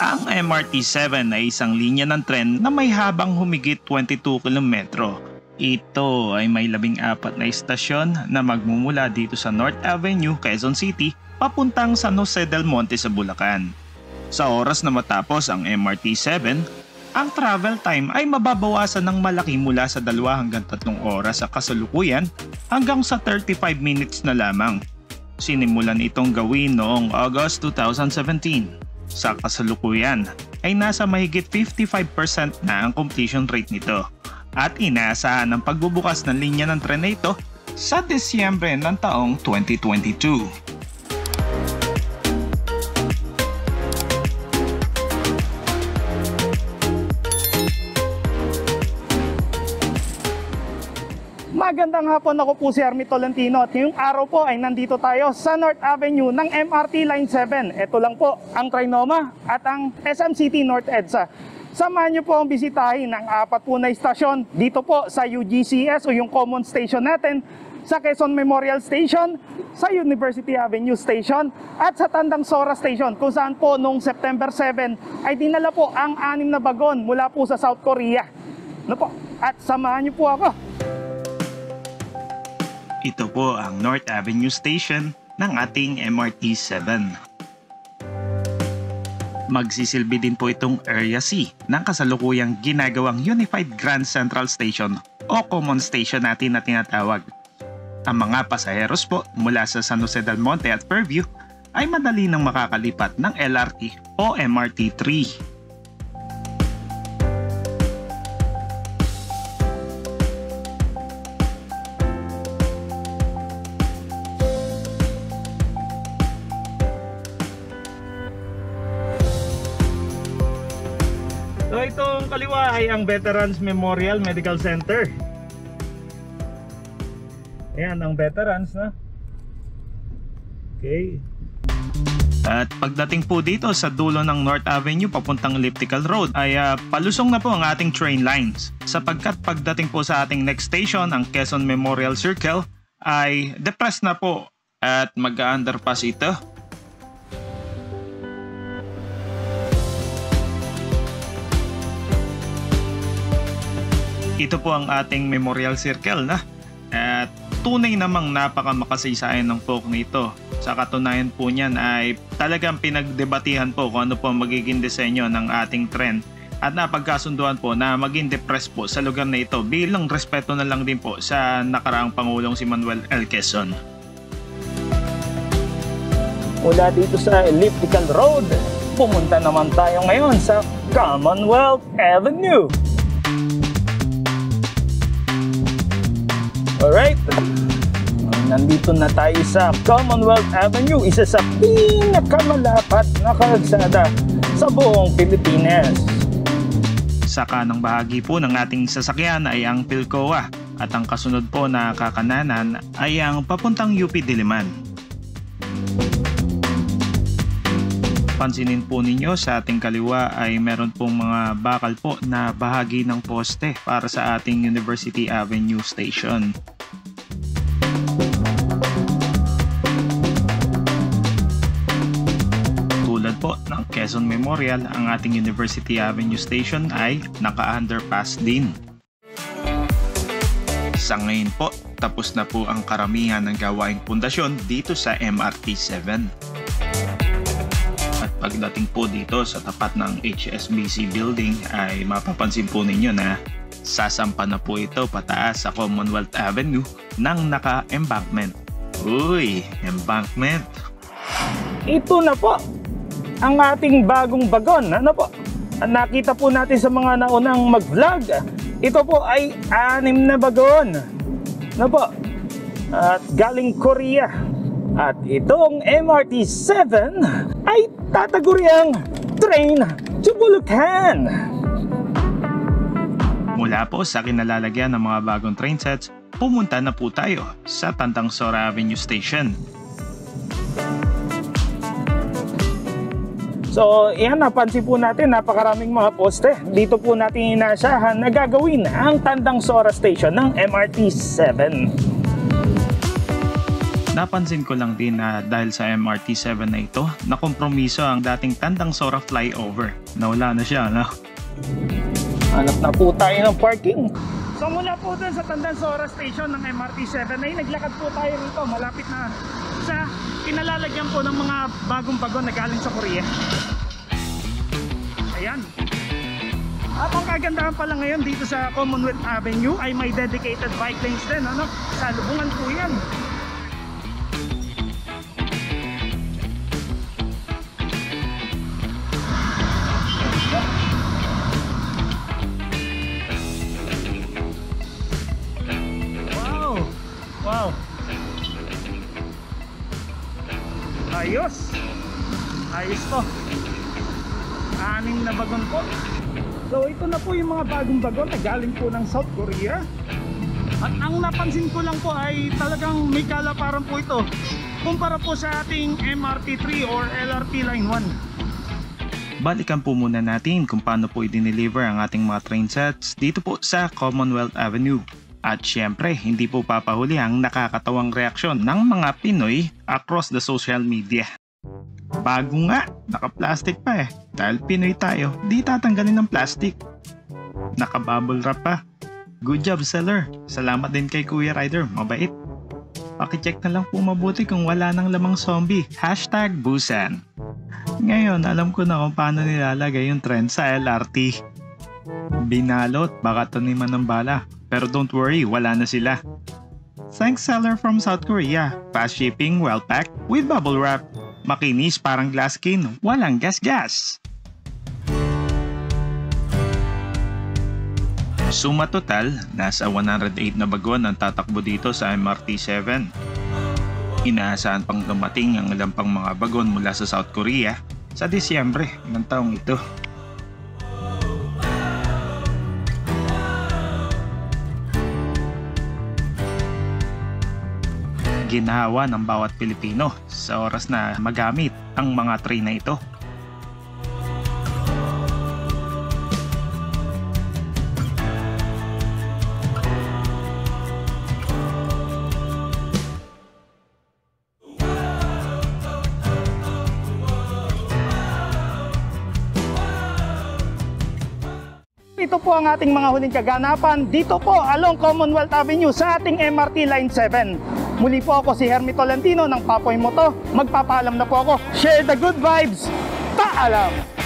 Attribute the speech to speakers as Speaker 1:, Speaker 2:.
Speaker 1: Ang MRT-7 ay isang linya ng tren na may habang humigit 22 kilometro. Ito ay may 14 na istasyon na magmumula dito sa North Avenue, Quezon City, papuntang San Jose del Monte sa Bulacan. Sa oras na matapos ang MRT-7, ang travel time ay mababawasan ng malaki mula sa 2 hanggang 3 oras sa kasalukuyan hanggang sa 35 minutes na lamang. Sinimulan itong gawin noong August 2017. Sa kasalukuyan ay nasa mahigit 55% na ang completion rate nito at inaasahan ang pagbubukas ng linya ng tren na ito sa Disyembre ng taong 2022.
Speaker 2: Magandang hapon, ako po si Army Tolentino at ngayong araw po ay nandito tayo sa North Avenue ng MRT Line 7. Ito lang po ang Trinoma at ang SM City North EDSA. Samahan niyo po ang bisitahin ng 4 po na istasyon dito po sa UGCS o yung common station natin, sa Quezon Memorial Station, sa University Avenue Station at sa Tandang Sora Station, kung saan po noong September 7 ay dinala po ang 6 na bagon mula po sa South Korea. At samahan niyo po ako.
Speaker 1: Ito po ang North Avenue Station ng ating MRT-7. Magsisilbi din po itong Area C ng kasalukuyang ginagawang Unified Grand Central Station o Common Station natin na tinatawag. Ang mga pasaheros po mula sa San Jose del Monte at Fairview ay madali nang makakalipat ng LRT o MRT-3.
Speaker 2: So itong kaliwa ay ang Veterans Memorial Medical Center. Ayan ang veterans na. Okay.
Speaker 1: At pagdating po dito sa dulo ng North Avenue papuntang Elliptical Road ay palusong na po ang ating train lines. Sapagkat pagdating po sa ating next station, ang Quezon Memorial Circle, ay depressed na po at mag-underpass ito. Ito po ang ating Memorial Circle na at tunay namang napakamakasaysayan ng folk nito. Sa katunayan po niyan ay talagang pinagdebatihan po kung ano po magiging disenyo ng ating tren at napagkasunduan po na maging depressed po sa lugar na ito bilang respeto na lang din po sa nakaraang Pangulong si Manuel L. Quezon.
Speaker 2: Mula dito sa Elliptical Road, pumunta naman tayo ngayon sa Commonwealth Avenue. Alright, nandito na tayo sa Commonwealth Avenue, isa sa pinakamalapat na kalsada sa buong Pilipinas.
Speaker 1: Sa kanang bahagi po ng ating sasakyan ay ang Philcoa at ang kasunod po na kakananan ay ang papuntang UP Diliman. Pansinin po ninyo sa ating kaliwa ay meron pong mga bakal po na bahagi ng poste para sa ating University Avenue Station. Tulad po ng Quezon Memorial, ang ating University Avenue Station ay naka-underpass din. Sa ngayon po, tapos na po ang karamihan ng gawaing pundasyon dito sa MRT-7. At pagdating po dito sa tapat ng HSBC building ay mapapansin po ninyo na sasampa na po ito pataas sa Commonwealth Avenue ng naka-embankment. Uy, embankment!
Speaker 2: Ito na po ang ating bagong bagon. Ano po? Nakita po natin sa mga naunang mag-vlog. Ito po ay 6 na bagon. Ano po? At galing Korea. At itong MRT-7 ay tataguriang train to Bulacan.
Speaker 1: Mula po sa kinalalagyan ng mga bagong train sets, pumunta na po tayo sa Tandang Sora Avenue Station.
Speaker 2: So, yan, napansin po natin, napakaraming mga poste. Dito po natin inaasahan na gagawin ang Tandang Sora Station ng MRT-7.
Speaker 1: Napansin ko lang din na dahil sa MRT7 na ito, nakompromiso ang dating Tandang Sora flyover. Nawala na siya, no?
Speaker 2: Hanap na po tayo ng parking. So mula po dun sa Tandang Sora Station ng MRT7 ay naglakad po tayo rito. Malapit na sa pinalalagyan po ng mga bagong bagon na galing sa Korea. Ayan. At ang kagandahan pala ngayon dito sa Commonwealth Avenue ay may dedicated bike lanes din, ano? Salubungan po yan. Wow. Ayos. Ayos to. 6 na bagon po. So ito na po yung mga bagong bagon na galing po ng South Korea. At ang napansin ko lang po ay talagang may kalaparan po ito kumpara po sa ating MRT3 or LRT Line 1.
Speaker 1: Balikan po muna natin kung paano po i-deliver ang ating mga train sets dito po sa Commonwealth Avenue. At syempre, hindi po papahuli ang nakakatawang reaksyon ng mga Pinoy across the social media. Bago nga, naka-plastic pa eh. Dahil Pinoy tayo, di tatanggalin ng plastic. Naka-bubble wrap pa. Good job seller. Salamat din kay Kuya Rider, mabait. Pakicheck na lang po mabuti kung wala nang lamang zombie. #Busan. Ngayon, alam ko na kung paano nilalagay yung trend sa LRT. Binalot, baka taniman ng bala. Pero don't worry, wala na sila. Thanks seller from South Korea. Fast shipping, well packed, with bubble wrap. Makinis parang glass skin, walang gas-gas. Suma total, nasa 108 na bagon ang tatakbo dito sa MRT7. Inaasahan pang dumating ang ilang pang mga bagon mula sa South Korea sa Disyembre ng taong ito. Ginawa ng bawat Pilipino sa oras na magamit ang mga train na ito.
Speaker 2: Ito po ang ating mga huling kaganapan dito po along Commonwealth Avenue sa ating MRT Line 7. Muli po ako si Hermie Tolentino ng Papoy Moto. Magpapaalam na po ako. Share the good vibes. Paalam!